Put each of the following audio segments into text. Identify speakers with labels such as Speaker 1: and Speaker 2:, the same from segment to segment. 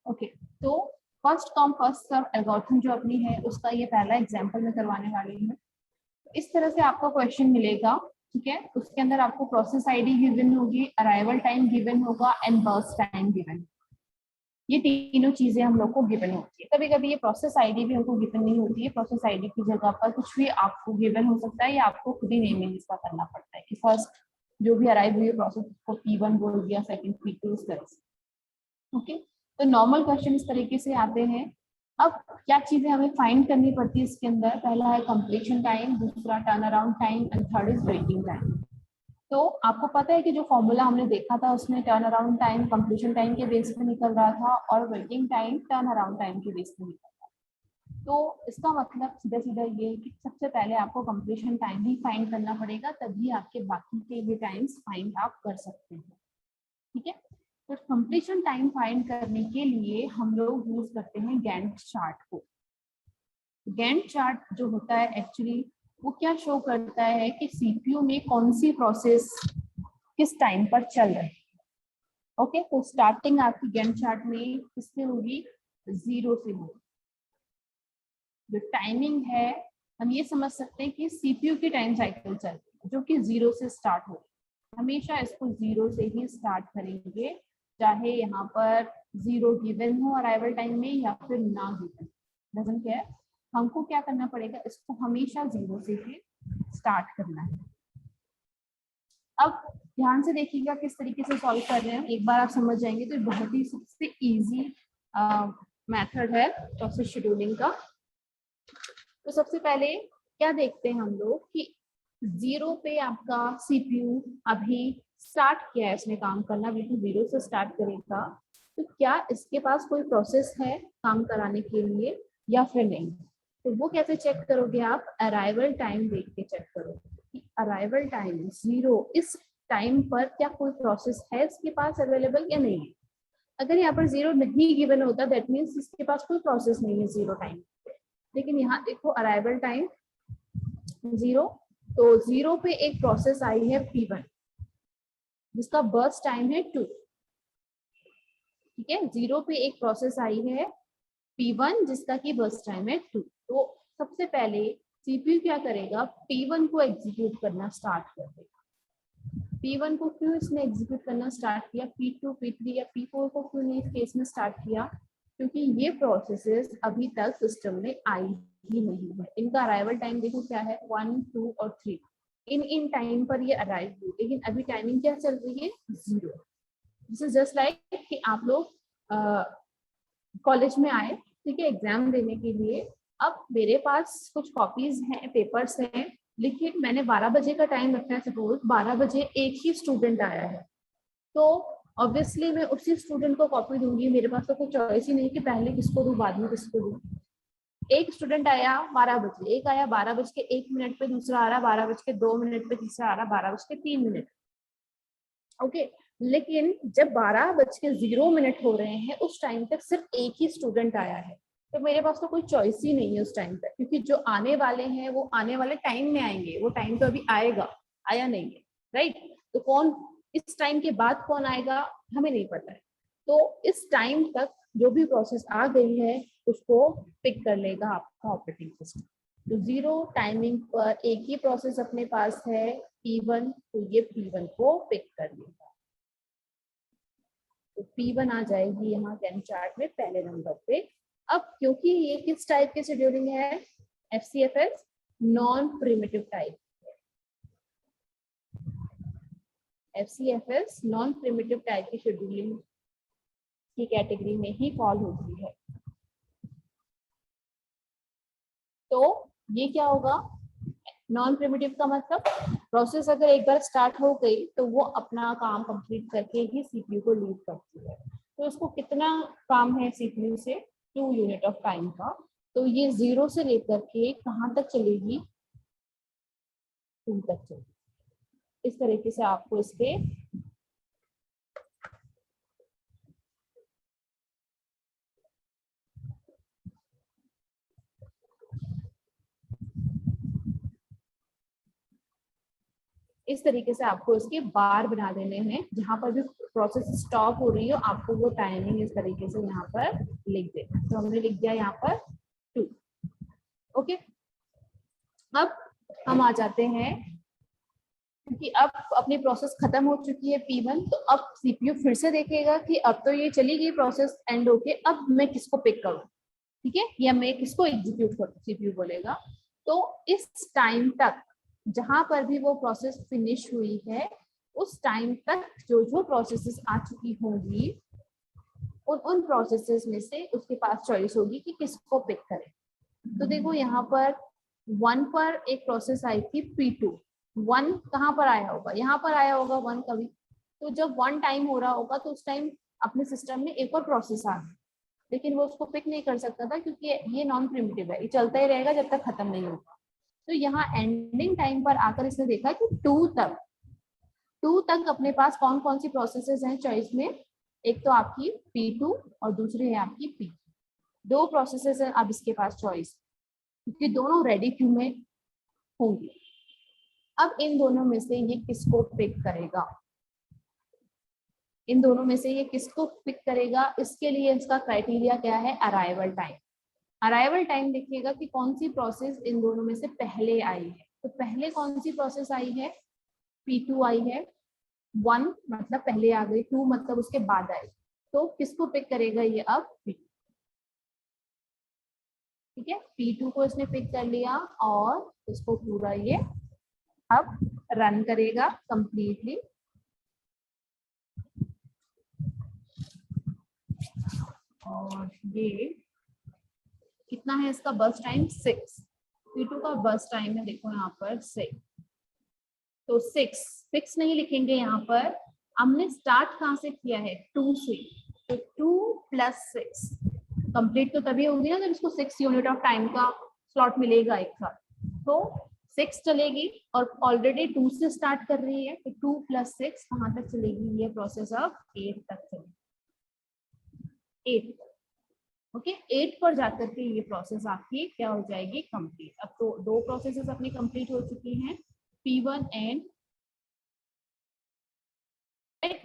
Speaker 1: Okay, तो first come first serve algorithm जो अपनी है उसका ये पहला एग्जांपल मैं करवाने वाली हूँ। इस तरह से आपका क्वेश्चन मिलेगा, ठीक है। उसके अंदर आपको प्रोसेस आईडी गिवन होगी, अराइवल टाइम गिवन होगा एंड बर्स्ट टाइम गिवन। ये तीनों चीजें हम लोग को गिवन होती है। कभी कभी ये प्रोसेस आईडी भी हमको गिवन नहीं होती है, प्रोसेस आईडी की जगह पर कुछ भी आपको गिवन हो सकता है या आपको खुद ही नेमिंग इसका करना पड़ता है कि फर्स्ट जो भी अराइव हुई है प्रोसेस को P1 बोल दिया, सेकंड P2 इस तरह से। ओके, तो नॉर्मल क्वेश्चन इस तरीके से आते हैं। अब क्या चीजें हमें फाइंड करनी पड़ती है इसके अंदर, पहला है कंप्लीशन टाइम, दूसरा turn around time and third is waiting time. तो आपको पता है कि जो फॉर्मूला हमने देखा था उसमें turn around time completion time के बेस पे निकल रहा था और waiting time turn around time के बेस पे निकल रहा था। तो इसका मतलब सीधा सीधा ये है कि सबसे पहले आपको कंप्लीशन टाइम ही फाइंड करना पड़ेगा, तभी आपके बाकी के ये टाइम्स फाइंड आप कर सकते हैं, ठीक है। तो कंप्लीशन टाइम फाइंड करने के लिए हम लोग यूज करते हैं गैंट चार्ट को। गैंट चार्ट जो होता है एक्चुअली वो क्या शो करता है कि सीपीयू में कौन सी प्रोसेस किस टाइम पर चल रही है। ओके, तो स्टार्टिंग आपकी गैंट चार्ट में किससे होगी, 0 से होगी। जो टाइमिंग है हम ये समझ सकते हैं कि सीपीयू की टाइम साइकिल चल रही है जो कि 0 से स्टार्ट होगी। हमेशा इसको 0 से ही स्टार्ट करेंगे, चाहे यहाँ पर 0 गिवन हो अराइवल टाइम में या फिर ना गिवन, डजंट केयर। हमको क्या करना पड़ेगा, इसको हमेशा 0 से ही स्टार्ट करना है। अब ध्यान से देखिएगा किस तरीके से सॉल्व कर रहे हैं, एक बार आप समझ जाएंगे तो बहुत ही सबसे इजी मेथड है प्रोसेस शेड्यूलिंग का। तो सबसे पहले क्या देखते हैं हम लोग कि 0 पे आपका सीपीयू अभी स्टार्ट किया है इसने काम करना, बिल्कुल 0 से स्टार्ट करेगा, तो क्या इसके पास कोई प्रोसेस है काम कराने के लिए या फिर नहीं। तो वो कैसे चेक करोगे आप, अराइवल टाइम देख के चेक करोगे कि अराइवल टाइम 0 इस टाइम पर क्या कोई प्रोसेस है इसके पास अवेलेबल या नहीं है। अगर यहाँ पर 0 नहीं गिवन होता दैट मीन्स इसके पास कोई प्रोसेस नहीं है 0 टाइम। लेकिन यहाँ देखो अराइवल टाइम 0, तो 0 पे एक प्रोसेस आई है P1 जिसका बर्स्ट टाइम है 2, ठीक है। 0 पे एक प्रोसेस आई है P1 जिसका की बर्स्ट टाइम है 2। तो सबसे पहले सीपीयू क्या करेगा, P1 को एग्जीक्यूट करना स्टार्ट कर देगा। P1 को क्यों इसने एग्जीक्यूट करना स्टार्ट किया, P2 P3 या P4 को क्यों नहीं इस केस में स्टार्ट किया, क्योंकि ये प्रोसेसेस अभी तक सिस्टम में आई ही नहीं है। इनका अराइवल टाइम देखो क्या है, 1 2 और 3, इन टाइम पर ये अराइव हुई, लेकिन अभी टाइमिंग क्या चल रही है, 0। दिस इज जस्ट लाइक कि आप लोग कॉलेज में आए, ठीक है, एग्जाम देने के लिए। अब मेरे पास कुछ कॉपीज हैं, पेपर्स हैं, लेकिन मैंने 12 बजे का टाइम रखा है, सपोज 12 बजे एक ही स्टूडेंट आया है, तो ऑब्वियसली मैं उसी स्टूडेंट को कॉपी दूंगी। मेरे पास तो कोई चॉइस ही नहीं कि पहले किसको दूं बाद में किसको दूं। एक स्टूडेंट आया 12 बजे, एक आया 12:01 पे, दूसरा आ रहा 12:02 पे, तीसरा आ रहा 12:03। ओके, लेकिन जब 12:0 हो रहे हैं उस टाइम तक सिर्फ एक ही स्टूडेंट आया है, तो मेरे पास तो कोई चॉइस ही नहीं है उस टाइम तक, क्योंकि जो आने वाले हैं वो आने वाले टाइम में आएंगे, वो टाइम तो अभी आएगा, आया नहीं है, राइट। तो कौन इस टाइम के बाद कौन आएगा हमें नहीं पता है। तो इस टाइम तक जो भी प्रोसेस आ गई है उसको पिक कर लेगा आपका ऑपरेटिंग सिस्टम। तो 0 टाइमिंग पर एक ही प्रोसेस अपने पास है P1, तो ये P1 को पिक कर लेगा। तो P1 आ जाएगी यहाँ गैंट चार्ट में पहले नंबर पे। अब क्योंकि ये किस टाइप की शेड्यूलिंग है, FCFS non primitive type, FCFS non primitive type की शेड्यूलिंग की कैटेगरी में ही फॉल होती है। तो ये क्या होगा, नॉन प्रिमिटिव का मतलब प्रोसेस अगर एक बार स्टार्ट हो गई तो वो अपना काम कंप्लीट करके ही सीपीयू को लीव करती है। तो इसको कितना काम है सीपीयू से, 2 यूनिट ऑफ टाइम का। तो ये 0 से लेकर के कहाँ तक चलेगी, 2 तक चलेगी। इस तरीके से आपको इसके इस तरीके से आपको इसके बार बना देने हैं, जहां पर भी प्रोसेस स्टॉप हो रही हो आपको वो टाइमिंग इस तरीके से यहाँ पर लिख देना। तो हमने लिख दिया यहाँ पर 2। ओके, अब हम आ जाते हैं, क्योंकि अब अपनी प्रोसेस खत्म हो चुकी है P1, तो अब सीपीयू फिर से देखेगा कि अब तो ये चली गई प्रोसेस एंड होके, अब मैं किसको पिक करूं, ठीक है, या मैं किसको एग्जीक्यूट करूं, सीपीयू बोलेगा। तो इस टाइम तक जहां पर भी वो प्रोसेस फिनिश हुई है, उस टाइम तक जो जो प्रोसेसेस आ चुकी होंगी उन प्रोसेसेस में से उसके पास चॉइस होगी कि किसको पिक करें। तो देखो यहाँ पर 1 पर एक प्रोसेस आई थी P2। 1 कहाँ पर आया होगा, यहाँ पर आया होगा 1 कभी। तो जब 1 टाइम हो रहा होगा तो उस टाइम अपने सिस्टम में एक और प्रोसेस आ गई, लेकिन वो उसको पिक नहीं कर सकता था क्योंकि ये नॉन प्रिमिटिव है, ये चलता ही रहेगा जब तक खत्म नहीं होगा। तो यहाँ एंडिंग टाइम पर आकर इसने देखा कि 2 तक अपने पास कौन कौन सी प्रोसेसेस हैं चॉइस में। एक तो आपकी P2 और दूसरी है आपकी P। 2 प्रोसेसेस हैं अब इसके पास चॉइस, क्योंकि दोनों रेडी क्यू में होंगी। अब इन दोनों में से ये किसको पिक करेगा, इन दोनों में से ये किसको पिक करेगा, इसके लिए इसका क्राइटेरिया क्या है, अराइवल टाइम। अराइवल टाइम देखिएगा कि कौन सी प्रोसेस इन दोनों में से पहले आई है। तो पहले कौन सी प्रोसेस आई है, P2 आई है। 1 मतलब पहले आ गई, 2 मतलब उसके बाद आई। तो किसको पिक करेगा ये अब, P2। ठीक है, P2 को इसने पिक कर लिया और इसको पूरा ये अब रन करेगा कंप्लीटली। और ये कितना है इसका बर्स्ट टाइम, 6। P2 का बर्स्ट टाइम है देखो यहाँ पर 6। तो 6 नहीं लिखेंगे यहाँ पर, हमने स्टार्ट कहाँ से किया है, 2 से। तो 2 + 6 कंप्लीट तो तभी होगी ना जब इसको 6 यूनिट ऑफ टाइम का स्लॉट मिलेगा एक साथ। तो 6 चलेगी और ऑलरेडी 2 से स्टार्ट कर रही है, तो 2 + 6 कहाँ तक चलेगी, ये प्रोसेस अब 8 तक चलेगी। 8, ओके, 8 पर जाकर के ये प्रोसेस आपकी क्या हो जाएगी, कंप्लीट। अब तो 2 प्रोसेसेस अपनी कंप्लीट हो चुकी हैं, P1 एंड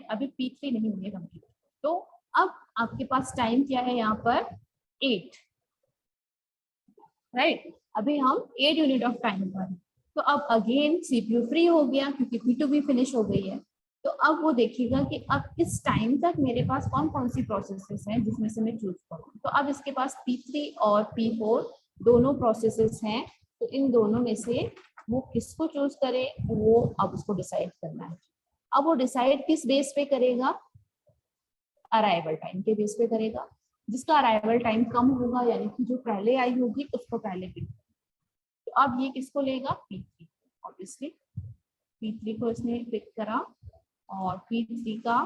Speaker 1: अभी P3 नहीं हुई है कंप्लीट। तो अब आपके पास टाइम क्या है यहाँ पर, 8, राइट। अभी हम 8 यूनिट ऑफ टाइम पर। तो अब अगेन सीपीयू फ्री हो गया क्योंकि P2 भी फिनिश हो गई है। तो अब वो देखिएगा कि अब इस टाइम तक मेरे पास कौन कौन सी प्रोसेसेस हैं जिसमें से मैं चूज करूँ। तो अब इसके पास P3 और P4 दोनों प्रोसेसेस हैं, तो इन दोनों में से वो किसको चूज करे वो अब उसको डिसाइड करना है। अब वो डिसाइड किस बेस पे करेगा, अराइवल टाइम के बेस पे करेगा। जिसका अराइवल टाइम कम होगा यानी कि जो पहले आई होगी उसको पहले पिक। तो अब ये किसको लेगा, P3 ऑब्वियसली। P3 को इसने पिक करा और P3 का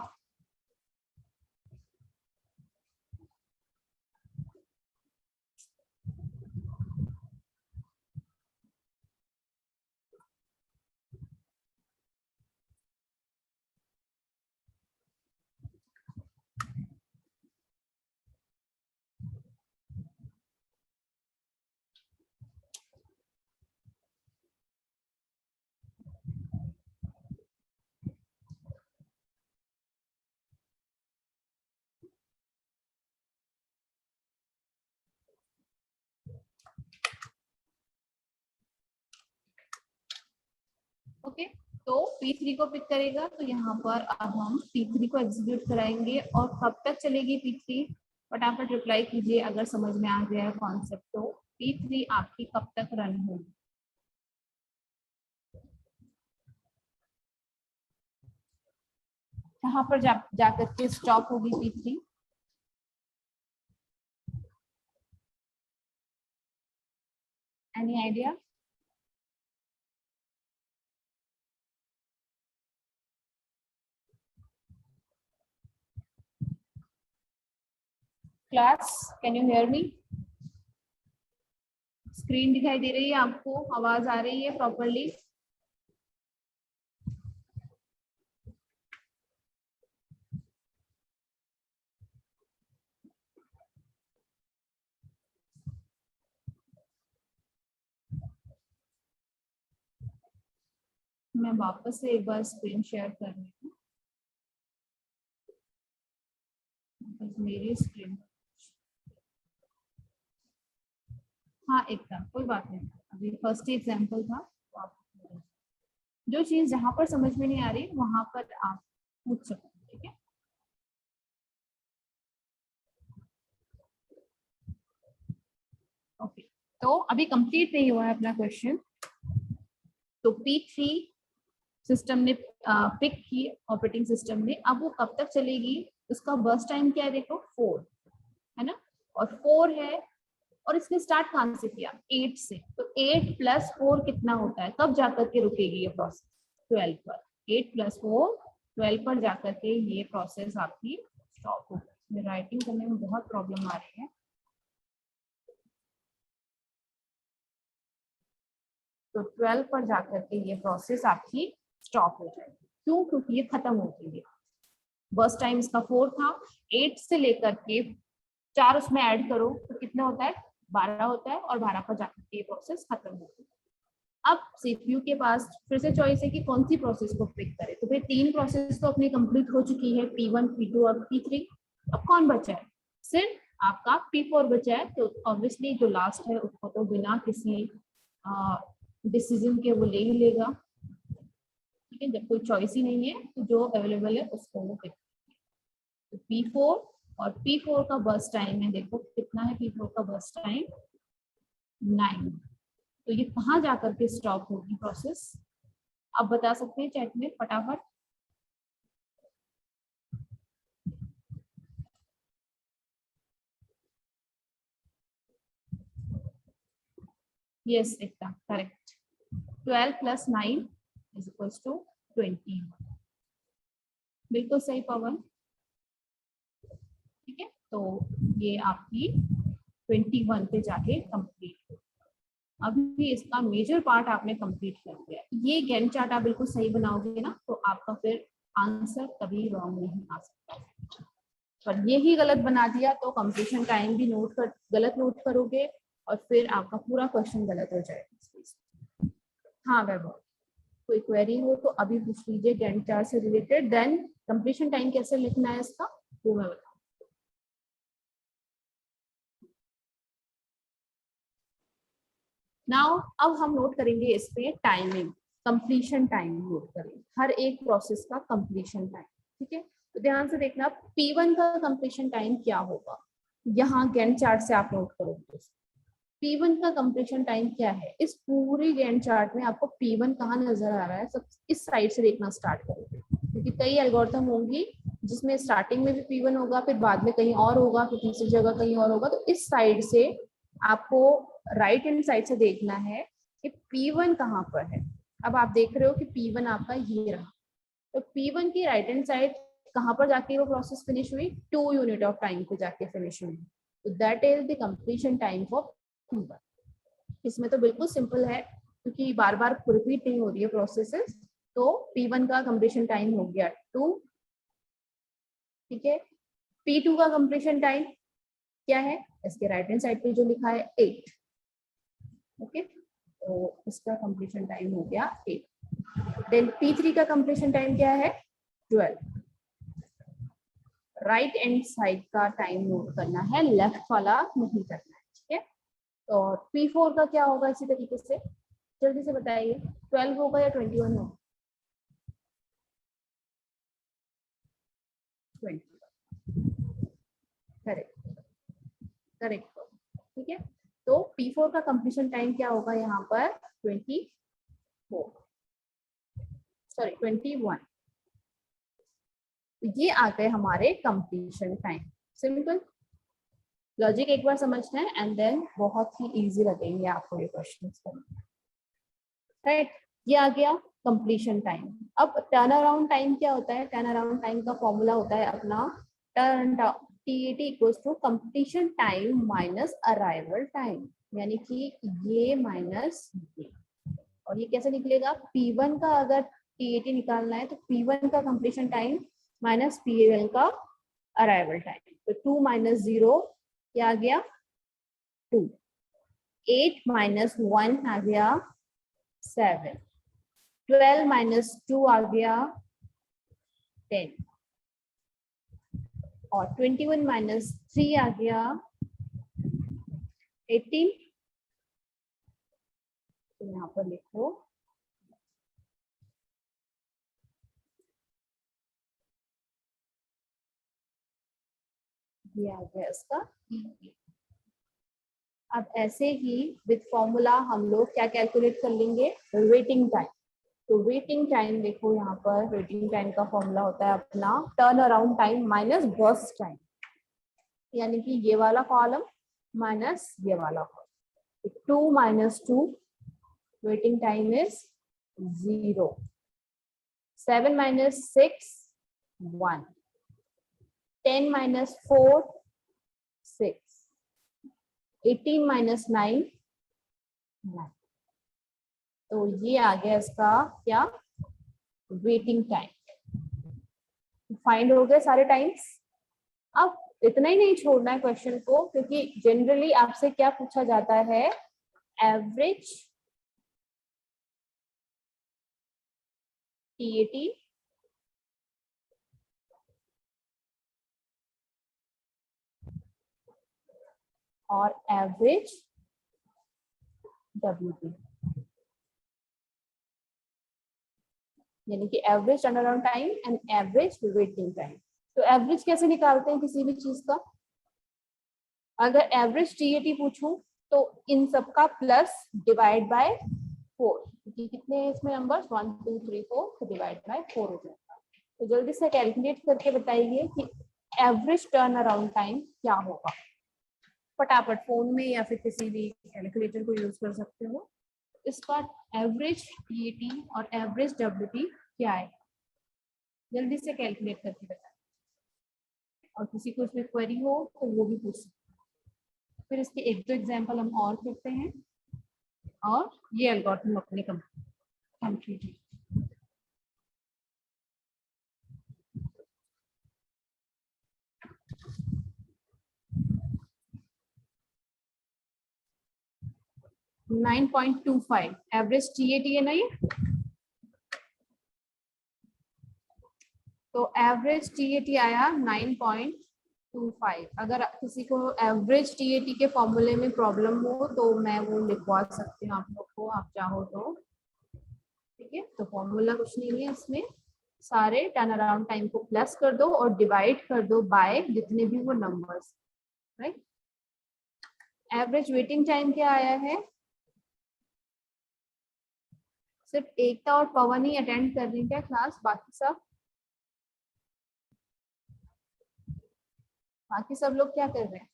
Speaker 1: ओके, तो P3 को पिक करेगा। तो यहाँ पर अब हम P3 को एग्जीक्यूट कराएंगे और कब तक चलेगी P3, फटाफट रिप्लाई कीजिए अगर समझ में आ गया है कॉन्सेप्ट। तो P3 आपकी कब तक रन होगी, कहाँ पर जाकर के स्टॉप होगी P3, any idea. Class can you hear me, screen दिखाई दे रही है आपको, आवाज आ रही है प्रॉपरली। मैं वापस से एक बार स्क्रीन शेयर कर रही हूँ, मेरी स्क्रीन। हाँ एकदम कोई बात नहीं, अभी फर्स्ट ही एग्जाम्पल था, तो आप जो चीज जहाँ पर समझ में नहीं आ रही वहां पर आप पूछ सकते हैं, ठीक है। ओके, तो अभी कंप्लीट नहीं हुआ है अपना क्वेश्चन। तो P3 सिस्टम ने पिक की ऑपरेटिंग सिस्टम ने, अब वो कब तक चलेगी, उसका बर्स्ट टाइम क्या है, देखो 4 है ना, और 4 है, और इसने स्टार्ट कहाँ से किया, 8 से, तो 8 + 4 कितना होता है, कब जाकर के रुकेगी ये प्रोसेस, 12 पर। 8 + 4 12 पर जाकर के ये प्रोसेस आपकी स्टॉप होगी। राइटिंग करने में बहुत प्रॉब्लम आ रही है, तो 12 पर जाकर के ये प्रोसेस आपकी स्टॉप हो जाएगी। क्यों, क्योंकि ये खत्म हो गई है। बर्स्ट टाइम इसका 4 था, 8 से लेकर के 4 उसमें ऐड करो तो कितना होता है, 12 होता है, और 12 पर जाकर के ये प्रोसेस खत्म हो गई। अब सीपीयू के पास फिर से चॉइस है कि कौन सी प्रोसेस को पिक करे, तो फिर 3 प्रोसेस तो अपनी कंप्लीट हो चुकी है, P1 P2 और P3। अब कौन बचा है, सिर्फ आपका P4 बचा है, तो ऑब्वियसली जो लास्ट है उसको तो बिना किसी डिसीजन के वो ले ही लेगा, ठीक है। जब कोई चॉइस ही नहीं है तो जो अवेलेबल है उसको वो पिक। तो P4, और P4 का बर्स्ट टाइम है, देखो कितना है P4 का बर्स्ट टाइम, 9। तो ये कहाँ जाकर के स्टॉप होगी प्रोसेस, आप बता सकते हैं चैट में फटाफट। यस एकदम करेक्ट, 12 + 9 = 20। बिल्कुल सही पवन, ठीक है। तो ये आपकी 21 पे जाके कंप्लीट हो। अभी इसका मेजर पार्ट आपने कंप्लीट कर दिया। ये गैंट चार्ट आप बिल्कुल सही बनाओगे ना, तो आपका फिर आंसर कभी रॉन्ग नहीं आ सकता। पर यही गलत बना दिया तो कंप्लीशन टाइम भी गलत नोट करोगे, और फिर आपका पूरा क्वेश्चन गलत हो जाएगा। हाँ वैभव, कोई क्वेरी हो तो अभी पूछ लीजिए गैंट चार्ट से रिलेटेड। देन कंप्लीशन टाइम कैसे लिखना है इसका वो मैं बताऊँ। नाउ अब हम नोट करेंगे इस पे टाइमिंग, कंप्लीशन टाइम नोट करेंगे, हर एक प्रोसेस का कंप्लीशन टाइम, ठीक है। तो ध्यान से देखना, P1 का कंप्लीशन टाइम क्या होगा, यहाँ गैंट चार्ट से आप नोट करोगे। P1 का कंप्लीशन टाइम क्या है, इस पूरी गैंट चार्ट में आपको P1 कहाँ नजर आ रहा है, सब इस साइड से देखना स्टार्ट करोगे, क्योंकि कई एल्गोरिथम होंगी जिसमें स्टार्टिंग में भी P1 होगा, फिर बाद में कहीं और होगा, फिर तीसरी जगह कहीं और होगा। तो इस साइड से आपको राइट हैंड साइड से देखना है कि P1 कहाँ पर है। अब आप देख रहे हो कि P1 आपका ये रहा, तो P1 की राइट हैंड साइड कहाँ पर जाके वो प्रोसेस फिनिश हुई, 2 यूनिट ऑफ टाइम पे जाके फिनिश हुई, तो that is the completion time for P1। इसमें तो बिल्कुल सिंपल है, क्योंकि बार बार रिपीट नहीं हो रही है प्रोसेसेस, तो P1 का कंप्लीशन टाइम हो गया 2, ठीक है। P2 का कंप्लीशन टाइम क्या है, इसके राइट हैंड साइड पे जो लिखा है 8, ओके, तो इसका कंप्लीशन टाइम हो गया 8। देन P3 का कंप्लीशन टाइम क्या है, 12। राइट हैंड साइड का टाइम नोट करना है, लेफ्ट वाला नहीं करना है, ठीक है। और P4 का क्या होगा, इसी तरीके से जल्दी से बताइए, 12 होगा या 21 होगा, 20, करेक्ट करेक्ट, ठीक है। तो P4 का कंप्लीशन टाइम क्या होगा यहाँ पर, 24, सॉरी 21। ये आ गए हमारे कंप्लीशन टाइम। सिंपल लॉजिक एक बार समझना है, एंड देन बहुत ही इजी लगेंगे आपको ये क्वेश्चंस करना, राइट। ये आ गया कंप्लीशन टाइम। अब टर्न अराउंड टाइम क्या होता है, टर्न अराउंड टाइम का फॉर्मूला होता है अपना turn TAT equals to completion time minus arrival time, यानी कि ये माइनस ये। और ये कैसे निकलेगा, P1 का अगर TAT निकालना है तो P1 का कंप्लीशन टाइम माइनस PL का अराइवल टाइम, तो 2 - 0 क्या आ गया, 2, 8 - 1 आ गया 7, 12 माइनस 2 आ गया 10 और 21 माइनस 3 आ गया 18। तो यहाँ पर लिखो ये आ गया इसका। अब ऐसे ही विद फॉर्मूला हम लोग क्या कैलकुलेट कर लेंगे, वेटिंग टाइम। तो वेटिंग टाइम देखो यहाँ पर वेटिंग टाइम का फॉर्मूला होता है अपना turn around time minus burst time, यानी कि ये वाला कॉलम माइनस ये वाला column. 2 minus 2 waiting time is 0। 7 minus 6 1। 10 minus 4 6। 18 minus 9 9। तो ये आ गया इसका क्या, वेटिंग टाइम। फाइंड हो गए सारे टाइम्स। अब इतना ही नहीं छोड़ना है क्वेश्चन को, क्योंकि जनरली आपसे क्या पूछा जाता है, एवरेज टीएटी और एवरेज डब्ल्यूटी, यानी कि average turnaround time and average waiting time. तो एवरेज कैसे निकालते हैं किसी भी चीज का, अगर एवरेज टीएटी पूछूं तो इन सबका प्लस डिवाइड बाय 4, क्योंकि कितने हैं इसमें नंबर्स 1 2 3 4, तो डिवाइड बाय 4 हो जाएगा। तो जल्दी से कैलकुलेट करके बताइए कि एवरेज टर्न अराउंड टाइम क्या होगा। फटाफट फोन में या फिर किसी भी कैलकुलेटर को यूज कर सकते हो। इसका एवरेज टीएटी और एवरेज डब्ल्यूटी क्या है, जल्दी से कैलकुलेट करके बताइए। और किसी को इसमें क्वेरी हो तो वो भी पूछ सकते हैं। फिर इसके एक दो एग्जाम्पल हम और करते हैं और ये एल्गोरिथम अपने कंप्लीट। 9.25 एवरेज टीएटी है ना ये, तो एवरेज टीएटी आया 9.25। अगर किसी को एवरेज टीएटी के फॉर्मूले में प्रॉब्लम हो तो मैं वो लिखवा सकती हूँ आप लोग को, आप चाहो तो। ठीक है, तो फॉर्मूला कुछ नहीं है इसमें, सारे टर्न अराउंड टाइम को प्लस कर दो और डिवाइड कर दो बाय जितने भी वो numbers, right. Average waiting time क्या आया है, सिर्फ एकता और पवन ही अटेंड कर रही है क्लास, बाकी सब लोग क्या कर रहे हैं,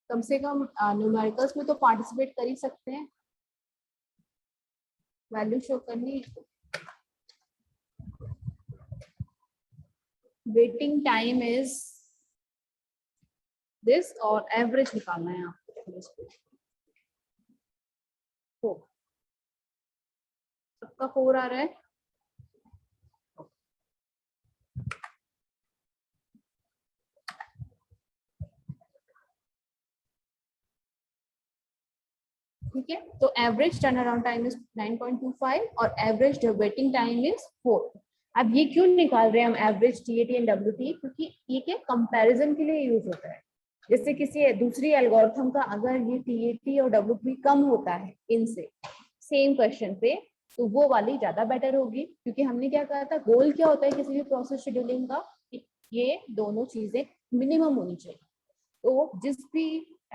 Speaker 1: कम से कम न्यूमेरिकल्स में तो पार्टिसिपेट कर ही सकते हैं, वैल्यू शो करनी। वेटिंग टाइम इज दिस और एवरेज निकालना है आपको। सबका 4 आ रहा है, ठीक है। तो average turn around time is 9.25 और एवरेज वेटिंग टाइम इज 4। अब ये क्यों निकाल रहे हैं हम एवरेज टीएटी एंड डब्ल्यूटी, क्योंकि ये क्या कंपैरिजन के लिए यूज होता है। जैसे किसी दूसरी एल्गोरिथम का अगर ये टीएटी और डब्ल्यूटी कम होता है इनसे सेम क्वेश्चन पे, तो वो वाली ज्यादा बेटर होगी, क्योंकि हमने क्या कहा था, गोल क्या होता है किसी भी प्रोसेस शेड्यूलिंग का, ये दोनों चीजें मिनिमम होनी चाहिए। तो जिस भी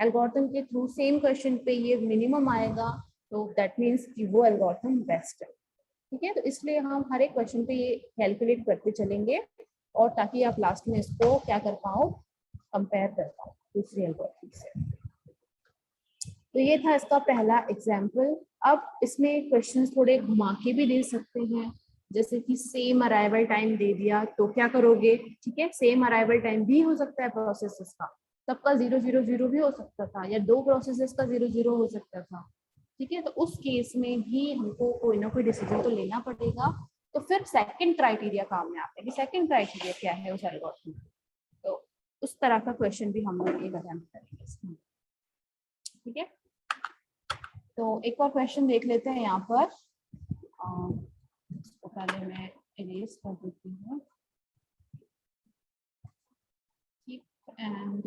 Speaker 1: एल्गोरिथम के थ्रू सेम क्वेश्चन पे ये मिनिमम आएगा, तो दैट मीन्स कि वो एल्गोरिथम बेस्ट है। ठीक है, तो इसलिए हम हर एक क्वेश्चन पे ये कैलकुलेट करते चलेंगे, और ताकि आप लास्ट में इसको क्या कर पाओ, कंपेयर कर पाओ दूसरी एल्गोरिथम से। तो ये था इसका पहला एग्जाम्पल। अब इसमें क्वेश्चन थोड़े घुमा के भी दे सकते हैं, जैसे कि सेम अराइवल टाइम दे दिया तो क्या करोगे। ठीक है, सेम अराइवल टाइम भी हो सकता है प्रोसेसेस का, सबका 000 भी हो सकता था, या दो प्रोसेसेस का 00 हो सकता था। ठीक है, तो उस केस में भी हमको कोई ना कोई डिसीजन तो लेना पड़ेगा। तो फिर सेकंड क्राइटेरिया काम में आता है कि सेकंड क्राइटेरिया क्या है उस एल्गोरिथम, तो उस तरह का क्वेश्चन भी हम लोग एक अटेम्प्ट करेंगे। ठीक है, तो एक और क्वेश्चन देख लेते हैं यहाँ पर। इसको पहले मैं इरेज कर देती हूँ। एंड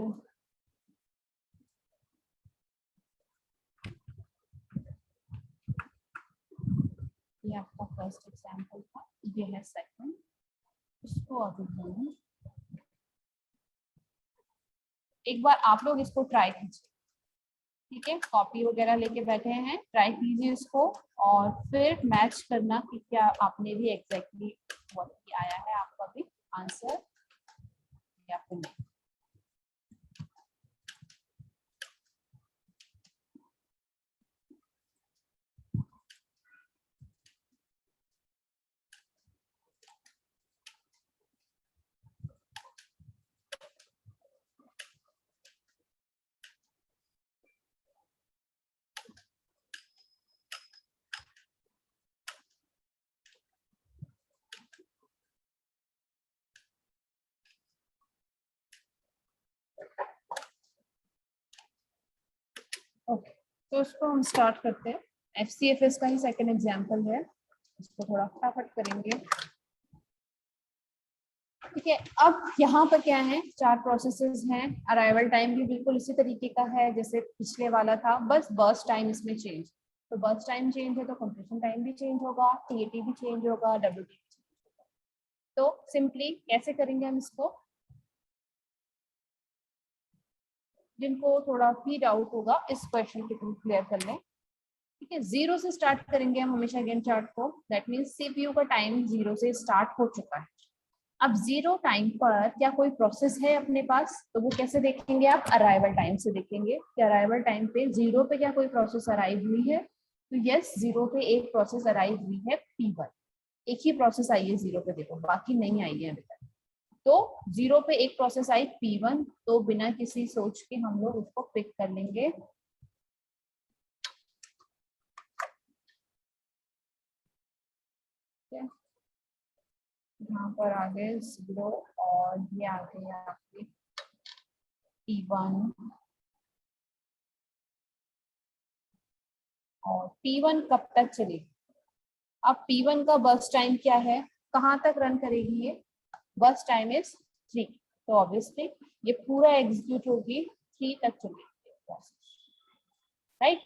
Speaker 1: ये आपका फर्स्ट एग्जाम्पल था, ये है सेकंड। इसको अभी हम एक बार आप लोग इसको ट्राई कीजिए, ठीक है? कॉपी वगैरह लेके बैठे हैं, ट्राई कीजिए इसको और फिर मैच करना कि क्या आपने भी एग्जैक्टली व्हाट आया है आपका भी आंसर या फिर नहीं। ओके, तो इसको हम स्टार्ट करते हैं। FCFS का ही सेकंड एग्जाम्पल है, इसको थोड़ा फटाफट करेंगे, ठीक है? अब यहाँ पर क्या है, 4 प्रोसेसेस हैं। अराइवल टाइम भी बिल्कुल इसी तरीके का है जैसे पिछले वाला था, बस बर्स्ट टाइम इसमें चेंज। तो बर्स्ट टाइम चेंज है तो कंप्लीशन टाइम भी चेंज होगा, TAT भी चेंज होगा, WT भी चेंज होगा। तो सिंपली कैसे करेंगे हम इसको, जिनको थोड़ा भी डाउट होगा इस क्वेश्चन के थ्रू क्लियर कर लें, ठीक है? 0 से स्टार्ट करेंगे हम हमेशा गेन चार्ट को। दैट मीन्स CPU का टाइम 0 से स्टार्ट हो चुका है। अब 0 टाइम पर क्या कोई प्रोसेस है अपने पास, तो वो कैसे देखेंगे आप, अराइवल टाइम से देखेंगे कि अराइवल टाइम पे 0 पे क्या कोई प्रोसेस अराइव हुई है। तो यस, 0 पे एक प्रोसेस अराइव हुई है, P1। एक ही प्रोसेस आई है 0 पे, देखो बाकी नहीं आई है अभी तक। तो 0 पे एक प्रोसेस आई P1, तो बिना किसी सोच के हम लोग उसको पिक कर लेंगे। यहाँ पर आ गए 0 और ये आ गए आपके P1। और P1 कब तक चलेगी, अब P1 का बर्स्ट टाइम क्या है, कहाँ तक रन करेगी ये, बर्स्ट टाइम इज 3। तो ऑब्वियसली ये पूरा एग्जीक्यूट होगी 3 तक चलेगी, राइट?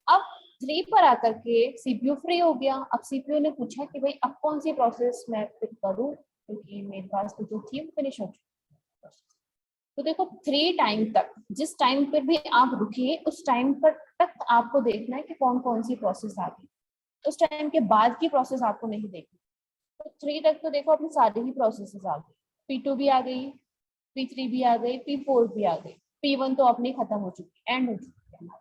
Speaker 1: अब 3 पर आकर के CPU फ्री हो गया। अब CPU ने पूछा कि भाई अब कौन सी प्रोसेस मैं पिक करूं, क्योंकि मेरे पास तो जो थी फिनिश हो चुकी। तो देखो 3 टाइम तक, जिस टाइम पर भी आप रुकिए उस टाइम पर तक आपको देखना है कि कौन कौन सी प्रोसेस आ गई। उस टाइम के बाद की प्रोसेस आपको नहीं देखनी। तो 3 तक तो देखो अपनी सारी ही प्रोसेसेस आ गई, P2 भी आ गई, P3 भी आ गई, P4 भी आ गई, P1 तो अपनी खत्म हो चुकी है, एंड हो चुकी है।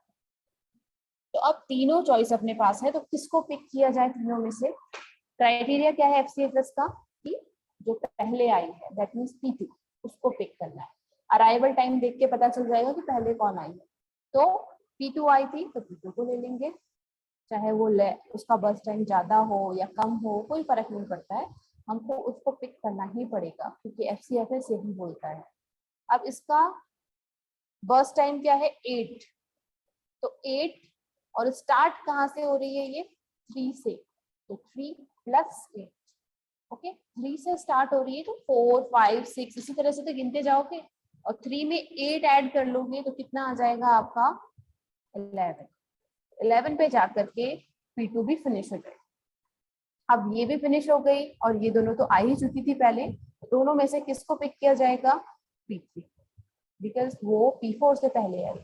Speaker 1: तो अब तीनों चॉइस अपने पास है, तो किसको पिक किया जाए तीनों में से। क्राइटेरिया क्या है FCFS का, कि जो पहले आई है दैट मीन्स P2, उसको पिक करना है। अराइवल टाइम देख के पता चल जाएगा कि पहले कौन आई है। तो P2 आई थी तो P2 को ले लेंगे, चाहे वो उसका बस टाइम ज्यादा हो या कम हो, कोई फर्क नहीं पड़ता है, हमको उसको पिक करना ही पड़ेगा क्योंकि FCFS यही बोलता है। अब इसका बस टाइम क्या है 8, तो 8 और स्टार्ट कहाँ से हो रही है ये 3 से, तो 3 प्लस 8, ओके। 3 से स्टार्ट हो रही है तो 4 5 6 इसी तरह से तो गिनते जाओगे, और 3 में 8 ऐड कर लोगे तो कितना आ जाएगा आपका 11। 11 पे जाकर के P2 भी फिनिश हो जाएगा। अब ये भी फिनिश हो गई और ये दोनों तो आ ही चुकी थी पहले, दोनों में से किसको पिक किया जाएगा, P3, बिकॉज वो P4 से पहले आई,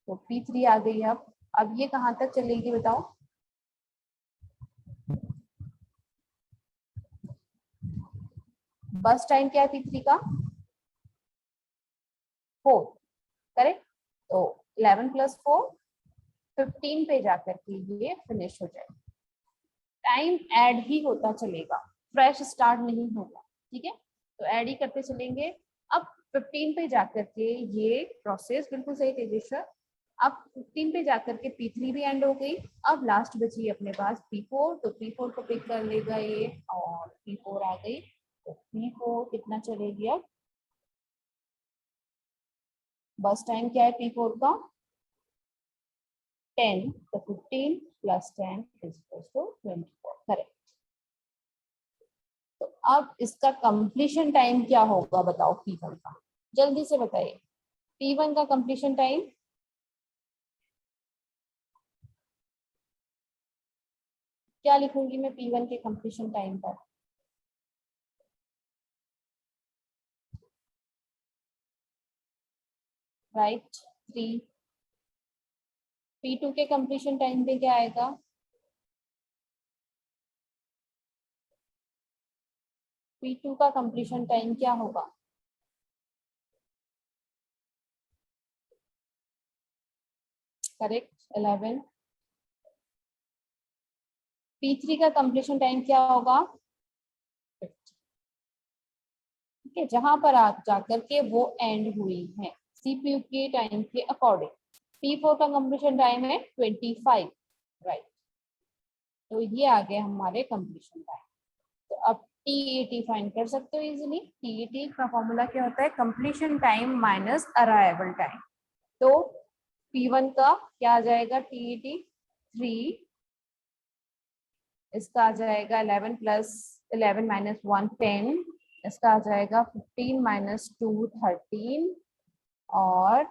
Speaker 1: तो P3 आ गई। अब ये कहाँ तक चलेगी बताओ, बस टाइम क्या है P3 का 4, करेक्ट? तो 11 + 4 15 पे जाकर के ये फिनिश हो जाएगा। टाइम ऐड ही होता चलेगा, फ्रेश स्टार्ट नहीं होगा, ठीक है? तो ऐड ही करते चलेंगे। अब 15 पे जाकर के ये प्रोसेस, बिल्कुल सही तेजेश्वर, अब 15 पे जाकर के P3 भी एंड हो गई। अब लास्ट बची अपने पास P4, तो P4 को पिक कर लेगा ये और P4 आ गई, तो P4 कितना चलेगी, अब बस टाइम क्या है P4 का 10, तो 15 plus 10 is equals to 24, correct. तो अब इसका कंप्लीशन टाइम क्या होगा बताओ P1 का, जल्दी से बताइए। P1 का कंप्लीशन टाइम क्या लिखूंगी मैं P1 के कंप्लीशन टाइम पर? राइट 3। P2 के कंप्लीशन टाइम पे क्या आएगा? P2 का कंप्लीशन टाइम क्या होगा? करेक्ट 11। P3 का कंप्लीशन टाइम क्या होगा? 50। ठीक है, जहां पर आप जाकर के वो एंड हुई है CPU के टाइम के अकॉर्डिंग। P4 का कंप्लीशन टाइम है 25, राइट। तो ये आ गए हमारे कंप्लीशन टाइम। तो अब TET फाइंड कर सकते हो इजीली। TET का फॉर्मूला क्या होता है? Completion time minus arrival time. तो P1 का क्या आ जाएगा? TET 3, इसका आ जाएगा 11 प्लस 11 माइनस 1 10, इसका आ जाएगा 15 माइनस 2 13, और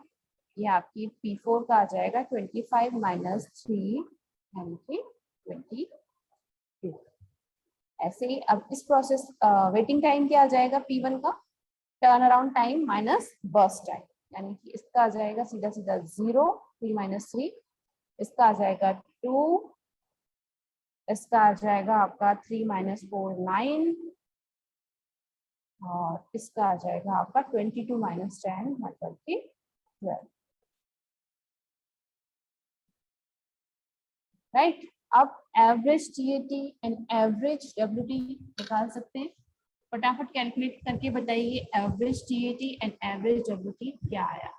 Speaker 1: ये आपकी P4 का आ जाएगा 25 माइनस 3 यानी कि 22। ऐसे ही अब इस प्रोसेस वेटिंग टाइम क्या आ जाएगा P1 का? Turn around time minus burst time, यानी कि इसका आ जाएगा सीधा सीधा 0, 3 माइनस 3, इसका आ जाएगा 2, इसका आ जाएगा आपका 3 माइनस 4 9, और इसका आ जाएगा आपका 22 माइनस 10 मतलब कि 12, राइट। अब average TAT and average WT निकाल सकते हैं। फटाफट कैलकुलेट करके बताइए average TAT and average WT क्या आया?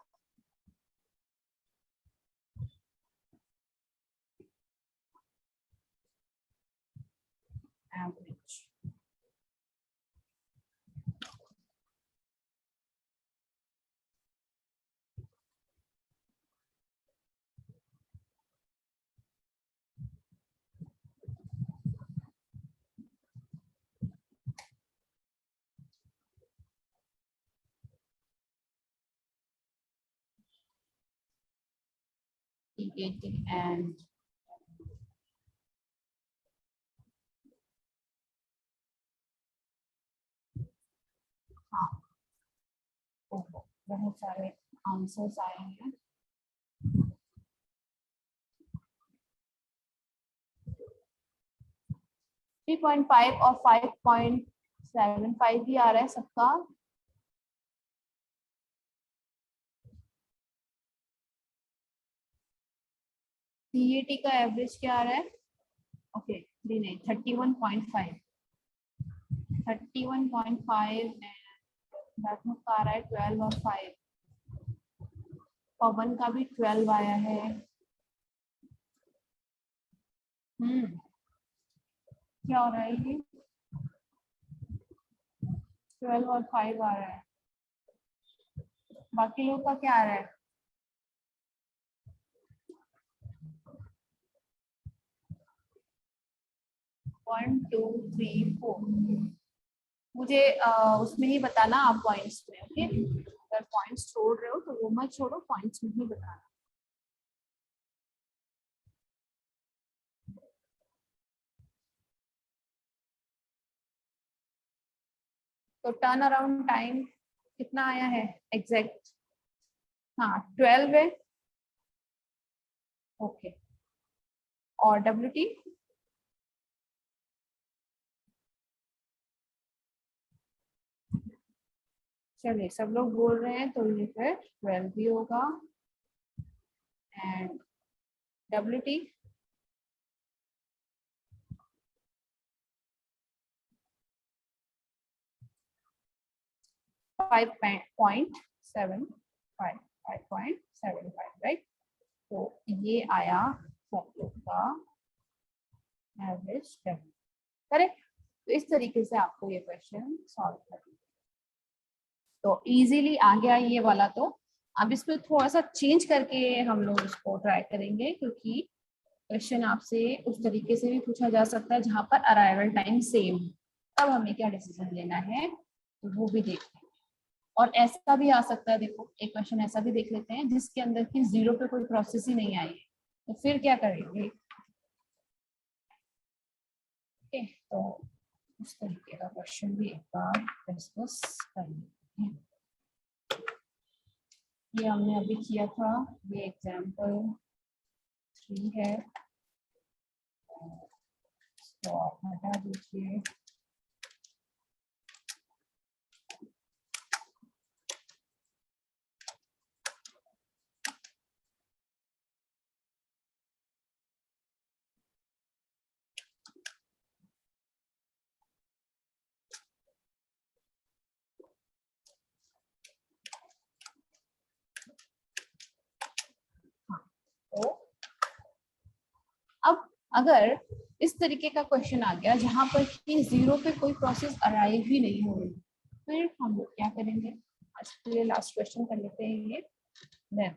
Speaker 1: एवरेज TAT एंड हाँ, बहुत सारे आंसर्स आए हैं। 3.5 और 5.75 भी आ रहा है सबका। TAT का एवरेज क्या आ रहा है? ओके 3 नहीं 31.5, 31.5 का आ रहा है 12 और 5। पवन का भी 12 आया है। क्या हो रहा है ये? 12 और 5 आ रहा है। बाकी लोग का क्या आ रहा है? 1 2 3 4। मुझे उसमें ही बताना आप पॉइंट्स में, ओके। अगर पॉइंट्स छोड़ रहे हो तो वो मत छोड़ो, पॉइंट्स में ही बताना। तो टर्न अराउंड टाइम कितना आया है एग्जैक्ट? हाँ 12 है, ओके। और WT? चलिए सब लोग बोल रहे हैं तो ये फिर 12 भी होगा। And WT? 5.75, 5.75, राइट। तो ये आया सब लोग का एवरेज WT, करेक्ट। तो इस तरीके से आपको ये क्वेश्चन सॉल्व करना। तो इजीली आ गया ये वाला। तो अब इसमें थोड़ा सा चेंज करके हम लोग इसको ट्राई करेंगे, क्योंकि क्वेश्चन आपसे उस तरीके से भी पूछा जा सकता है जहां पर अराइवल टाइम सेम, तब हमें क्या डिसीजन लेना है तो वो भी देखते हैं। और ऐसा भी आ सकता है, देखो एक क्वेश्चन ऐसा भी देख लेते हैं जिसके अंदर की 0 पे कोई प्रोसेस ही नहीं आई है, तो फिर क्या करेंगे। ओके, तो उस तरीके का क्वेश्चन भी एक बार डिस्कस कर लेते हैं। ये हमने अभी किया था, ये एग्जाम्पल 3 है, तो आप हटा दीजिए। तो अब अगर इस तरीके का क्वेश्चन आ गया जहां पर कि 0 पे कोई प्रोसेस अराइव ही नहीं हो रही, फिर हम लोग क्या करेंगे। आज के लिए लास्ट क्वेश्चन कर लेते हैं ये, देन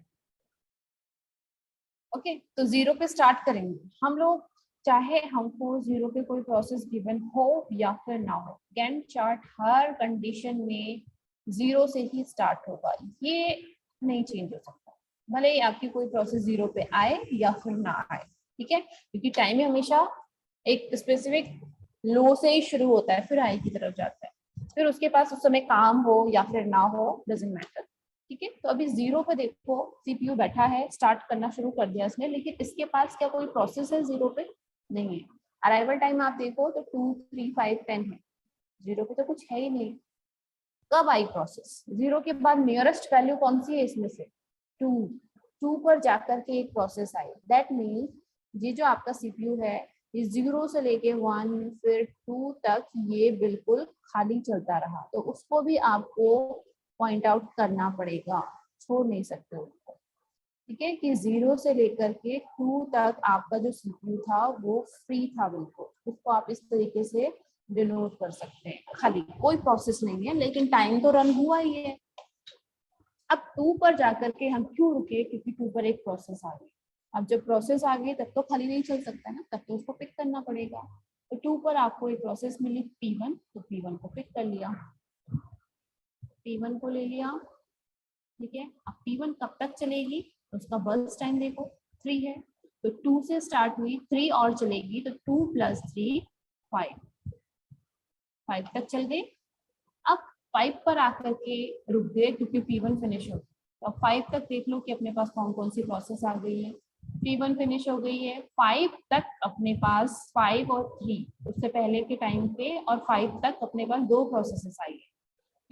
Speaker 1: ओके। तो 0 पे स्टार्ट करेंगे हम लोग, चाहे हमको 0 पे कोई प्रोसेस गिवन हो या फिर ना हो, गैंट चार्ट हर कंडीशन में 0 से ही स्टार्ट होगा, ये नहीं चेंज हो सकता, भले ही आपकी कोई प्रोसेस 0 पे आए या फिर ना आए, ठीक है। क्योंकि टाइम हमेशा एक स्पेसिफिक लो से ही शुरू होता है, फिर हाई की तरफ जाता है, फिर उसके पास उस समय काम हो या फिर ना हो, डजंट मैटर, ठीक है। तो अभी 0 पे देखो सीपीयू बैठा है, स्टार्ट करना शुरू कर दिया इसने, लेकिन इसके पास क्या कोई प्रोसेस है 0 पे, नहीं है। अराइवल टाइम आप देखो तो 2, 3, 5, 10 है, 0 पे तो कुछ है ही नहीं। कब आई प्रोसेस, 0 के बाद नियरेस्ट वैल्यू कौन सी है इसमें से, 2, 2 पर जाकर के एक प्रोसेस आई, दैट मीन ये जो आपका सीपीयू है ये 0 से लेके 1 फिर 2 तक ये बिल्कुल खाली चलता रहा, तो उसको भी आपको पॉइंट आउट करना पड़ेगा, छोड़ नहीं सकते उसको, ठीक है। कि 0 से लेकर के 2 तक आपका जो सीपीयू था वो फ्री था बिल्कुल, उसको आप इस तरीके से डिनोट कर सकते हैं, खाली कोई प्रोसेस नहीं है लेकिन टाइम तो रन हुआ ही है। अब 2 पर जाकर के हम क्यों रुके, क्योंकि 2 पर एक प्रोसेस आ गई, अब जब प्रोसेस आ गई तब तो खाली नहीं चल सकता ना, तब तो उसको पिक करना पड़ेगा। तो 2 पर आपको एक प्रोसेस मिली P1, तो P1 को पिक कर लिया, P1 को ले लिया, ठीक है। अब P1 कब तक चलेगी, तो उसका बर्स्ट टाइम देखो 3 है, तो 2 से स्टार्ट हुई, 3 और चलेगी, तो 2 + 3 5, 5 तक चल गई। अब 5 पर आकर के रुक गए क्योंकि P1 फिनिश हो गई, तो 5 तक देख लो कि अपने पास कौन कौन सी प्रोसेस आ गई है। P1 फिनिश हो गई है, 5 तक अपने पास 5 और 3 उससे पहले के टाइम पे, और 5 तक अपने पास 2 प्रोसेसेस आई है,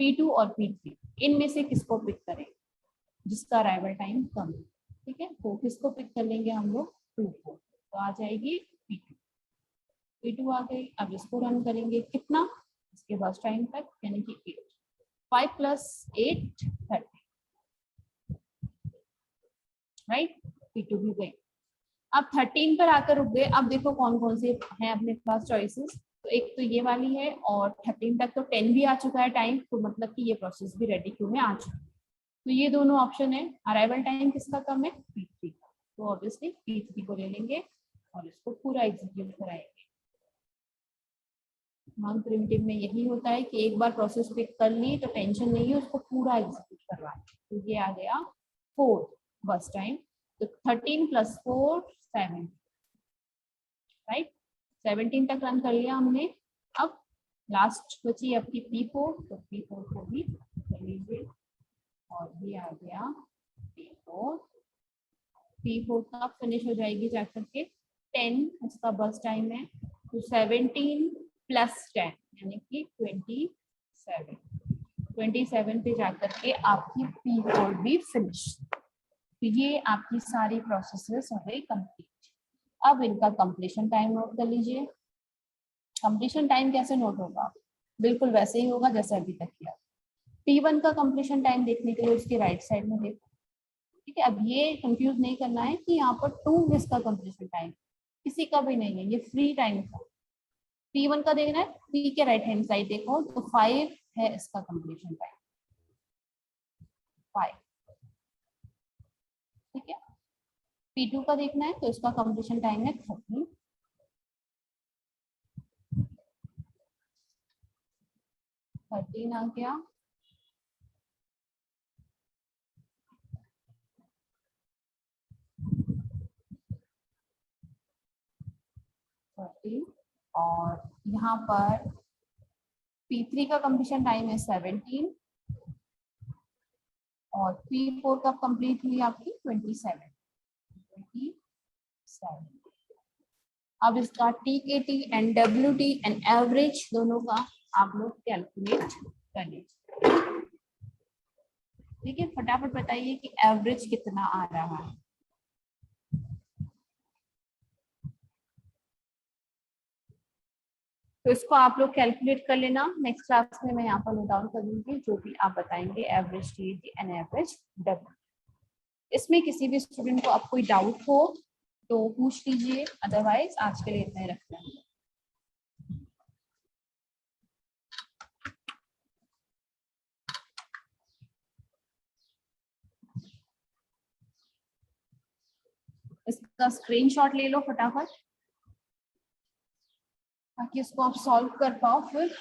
Speaker 1: P2 और P3, इनमें से किसको पिक करें जिसका अराइवल टाइम कम है, ठीक है। तो किसको पिक कर लेंगे हम लोग, 2 को, तो आ जाएगी P2, P2 आ गई। अब इसको रन करेंगे कितना, इसके बाद टाइम तक, यानी कि 8, 5 + 8 30, राइट। P2 भी गई। अब 13 पर आकर रुक गए, अब देखो कौन कौन से हैं अपने पास चॉइसेस, तो एक तो ये वाली है, और 13 तक तो 10 भी आ चुका है टाइम, तो मतलब कि ये प्रोसेस भी रेडी क्यू में आ चुका है, तो ये दोनों ऑप्शन है। अराइवल टाइम किसका कम है, P3 का, तो ऑब्वियसली P3 को ले लेंगे और इसको पूरा एग्जीक्यूट कराएंगे। नॉन प्रिमिटिव में यही होता है कि एक बार प्रोसेस पिक कर ली तो टेंशन नहीं है, उसको पूरा एग्जीक्यूट करवाएं। तो ये आ गया 4 बस टाइम, तो 13 + 4 7, राइट, 17 तक रन कर लिया हमने। अब लास्ट बची आपकी P4, तो P4 को भी कर लीजिए, और ये आ गया P4, P4 कब फिनिश हो जाएगी जाकर के 10 उसका बस टाइम है, तो 17 + 10 यानी कि 27, 27 पे जाकर के आपकी P4 भी फिनिश, तो ये आपकी सारी प्रोसेसेस हो गई कंप्लीट। अब इनका कंप्लीशन टाइम नोट कर लीजिए। कंप्लीशन टाइम कैसे नोट होगा, बिल्कुल वैसे ही होगा जैसे अभी तक किया। P1 का कंप्लीशन टाइम देखने के लिए उसके राइट साइड में देखो, ठीक है। अब ये कंफ्यूज नहीं करना है कि यहाँ पर 2 इसका कंप्लीशन टाइम, किसी का भी नहीं है, ये फ्री टाइम का। P1 का देखना है, P के राइट हैंड साइड देखो तो 5 है इसका कंप्लीशन टाइम, 5, P2 का देखना है तो इसका कंप्लीशन टाइम है 30। 13 आ गया। और यहाँ पर P3 का कंप्लीशन टाइम है 17 और P4 का कंप्लीट हुई आपकी 27। अब इसका TKT and WT and average दोनों का आप लोग कैलकुलेट कर लीजिए। ठीक है, फटाफट बताइए कि एवरेज कितना आ रहा है। तो इसको आप लोग कैलकुलेट कर लेना, नेक्स्ट क्लास में मैं यहाँ पर नोट डाउन कर दूंगी जो भी आप बताएंगे average TKT and average WT। इसमें किसी भी स्टूडेंट को अब कोई डाउट हो तो पूछ लीजिए, अदरवाइज आज के लिए इतना ही रखते हैं। इसका स्क्रीनशॉट ले लो फटाफट ताकि इसको आप सॉल्व कर पाओ फिर।